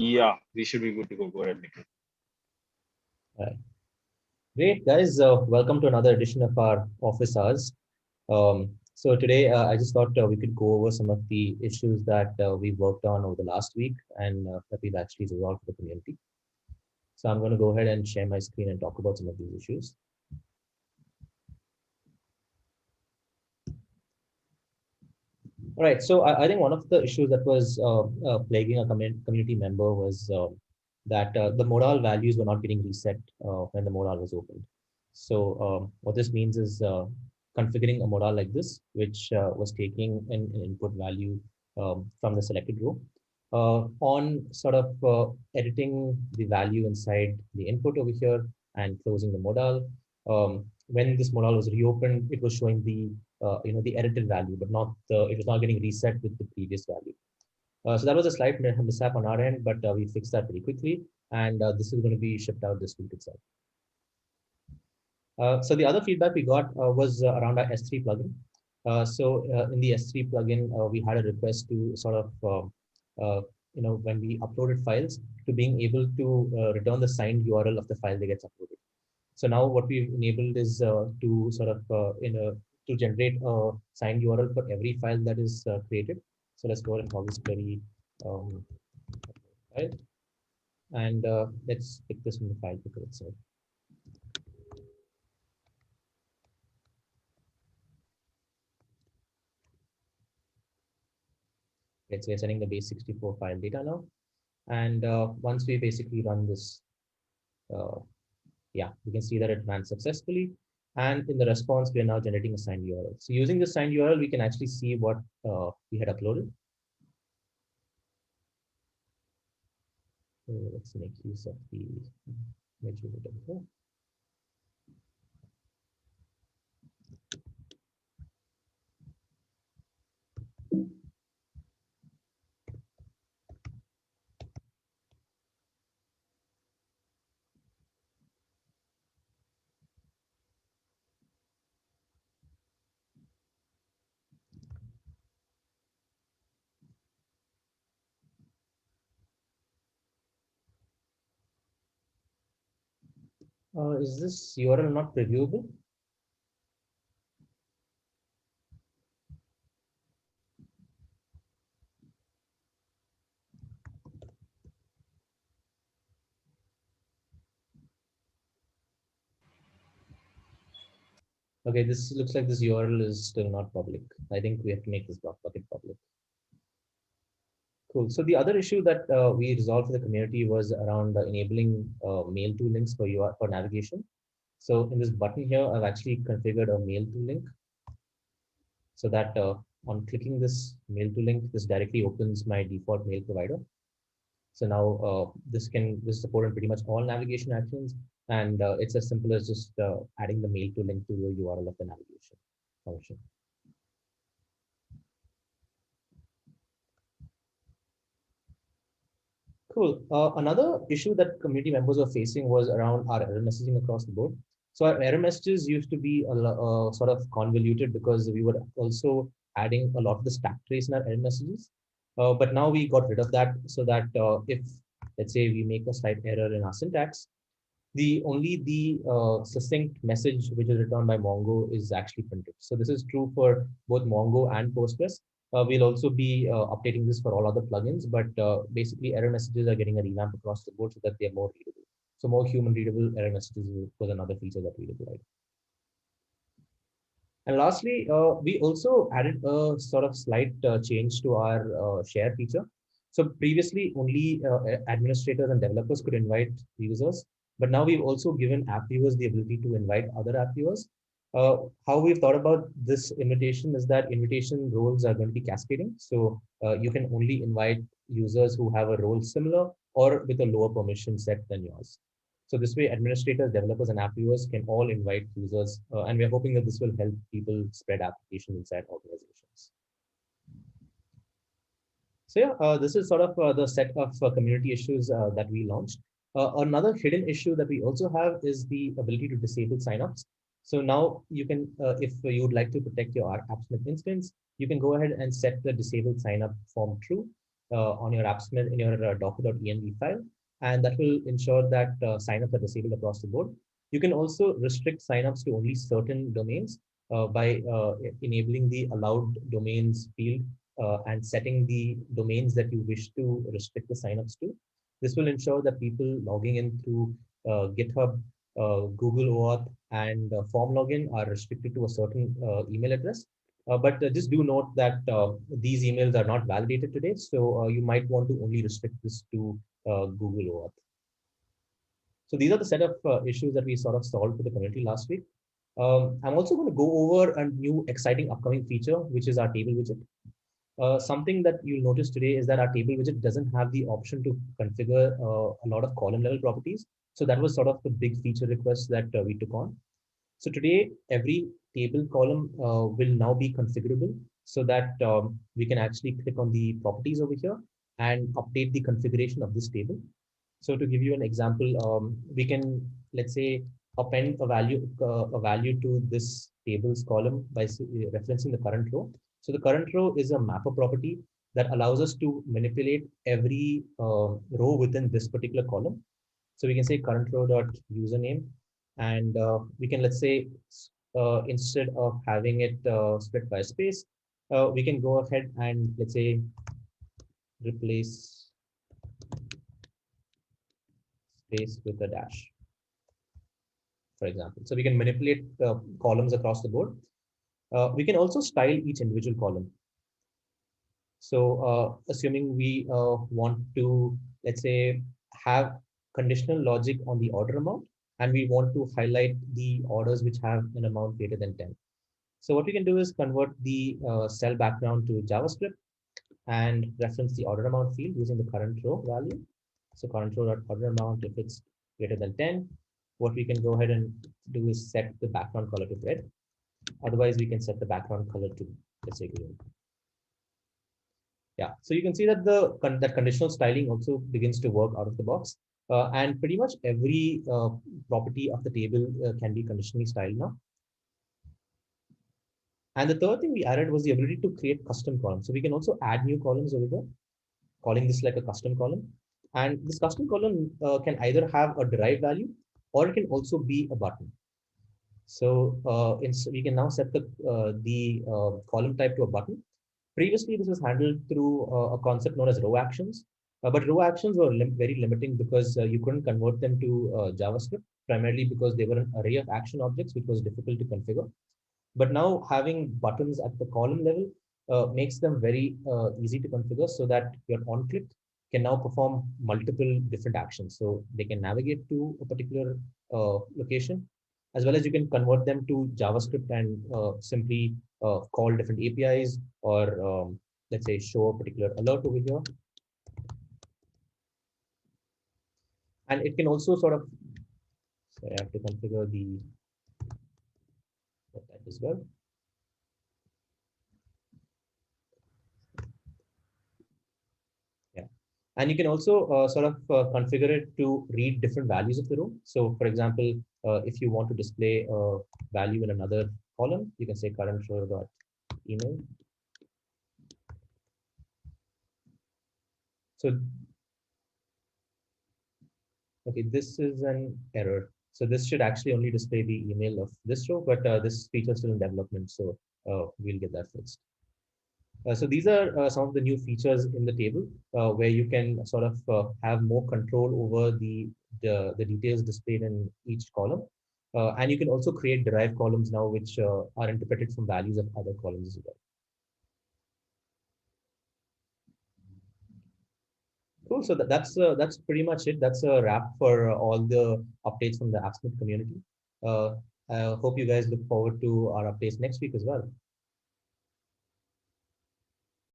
Yeah, we should be good to go. Go ahead, Nikhil. All right. Great, guys. Welcome to another edition of our office hours. So today, I just thought we could go over some of the issues that we worked on over the last week and that we've actually resolved for the community. So I'm going to go ahead and share my screen and talk about some of these issues. All right. So I think one of the issues that was plaguing a community member was that the modal values were not getting reset when the modal was opened. So what this means is configuring a modal like this, which was taking an input value from the selected row, on sort of editing the value inside the input over here and closing the modal. When this modal was reopened, it was showing the edited value, but not it was not getting reset with the previous value. So that was a slight mishap on our end, but we fixed that very quickly, and this is going to be shipped out this week itself. So the other feedback we got was around our S3 plugin. In the S3 plugin, we had a request to sort of, when we uploaded files, to being able to return the signed URL of the file that gets uploaded. So now what we've enabled is to sort of, to generate a signed URL for every file that is created. So let's go ahead and call this query file. And let's pick this from the file picker itself. Okay, so we're sending the base64 file data now. And once we basically run this, we can see that it ran successfully. And in the response, we are now generating a signed URL. So using the signed URL, we can actually see what we had uploaded. So let's make use of the measure here. Is this URL not previewable? Okay, this looks like this URL is still not public. I think we have to make this bucket public. Cool. So the other issue that we resolved for the community was around enabling mail to links for for navigation. So in this button here, I've actually configured a mail to link so that on clicking this mail to link, this directly opens my default mail provider. So now this is supported pretty much all navigation actions, and it's as simple as just adding the mail to link to the URL of the navigation function. Cool. Another issue that community members were facing was around our error messaging across the board. So our error messages used to be sort of convoluted because we were also adding a lot of the stack trace in our error messages. But now we got rid of that so that if, let's say, we make a slight error in our syntax, the succinct message which is returned by Mongo is actually printed. So this is true for both Mongo and Postgres. We'll also be updating this for all other plugins, but basically error messages are getting a revamp across the board so that they're more readable. So more human readable error messages was another feature that we deployed. And lastly, we also added a sort of slight change to our share feature. So previously, only administrators and developers could invite users, but now we've also given app viewers the ability to invite other app viewers. How we've thought about this invitation is that invitation roles are going to be cascading. So you can only invite users who have a role similar or with a lower permission set than yours. So this way, administrators, developers, and app viewers can all invite users, and we're hoping that this will help people spread applications inside organizations. So yeah, this is sort of the set of community issues that we launched. Another hidden issue that we also have is the ability to disable signups. So now you can, if you would like to protect your AppSmith instance, you can go ahead and set the disabled signup form true. on your AppSmith in your docker.env file, and that will ensure that signups are disabled across the board. You can also restrict signups to only certain domains by enabling the allowed domains field and setting the domains that you wish to restrict the signups to. This will ensure that people logging in through GitHub, Google OAuth, and form login are restricted to a certain email address. But just do note that these emails are not validated today, so you might want to only restrict this to Google OAuth. So these are the set of issues that we sort of solved for the community last week. I'm also going to go over a new exciting upcoming feature, which is our table widget. Something that you'll notice today is that our table widget doesn't have the option to configure a lot of column level properties. So that was sort of the big feature request that we took on. So today, every table column will now be configurable so that we can actually click on the properties over here and update the configuration of this table. So to give you an example, we can, let's say, append a value to this tables column by referencing the current row. So the current row is a mapper property that allows us to manipulate every row within this particular column. So we can say current row dot username, and we can, let's say, instead of having it split by space, we can go ahead and, let's say, replace space with a dash, for example. So we can manipulate columns across the board. We can also style each individual column. So assuming we want to, let's say, have conditional logic on the order amount, and we want to highlight the orders which have an amount greater than 10. So what we can do is convert the cell background to JavaScript and reference the order amount field using the current row value. So current row dot order amount, if it's greater than 10, what we can go ahead and do is set the background color to red. Otherwise, we can set the background color to, let's say, green. Yeah, so you can see that that conditional styling also begins to work out of the box. And pretty much every property of the table can be conditionally styled now. And the third thing we added was the ability to create custom columns. So we can also add new columns over here, calling this like a custom column. And this custom column can either have a derived value or it can also be a button. So we can now set the column type to a button. Previously, this was handled through a concept known as row actions. But row actions were very limiting because you couldn't convert them to JavaScript, primarily because they were an array of action objects, which was difficult to configure. But now having buttons at the column level makes them very easy to configure so that your on-click can now perform multiple different actions. So they can navigate to a particular location, as well as you can convert them to JavaScript and simply call different APIs or let's say show a particular alert over here. And it can also sort of, so I have to configure that as well. Yeah, and you can also sort of configure it to read different values of the row. So for example, if you want to display a value in another column, you can say current row dot email. So, okay, this is an error. So this should actually only display the email of this row, but this feature is still in development, so we'll get that fixed. So these are some of the new features in the table where you can sort of have more control over the details displayed in each column. And you can also create derived columns now, which are interpreted from values of other columns as well. Cool. So that's pretty much it. That's a wrap for all the updates from the AppSmith community. I hope you guys look forward to our updates next week as well.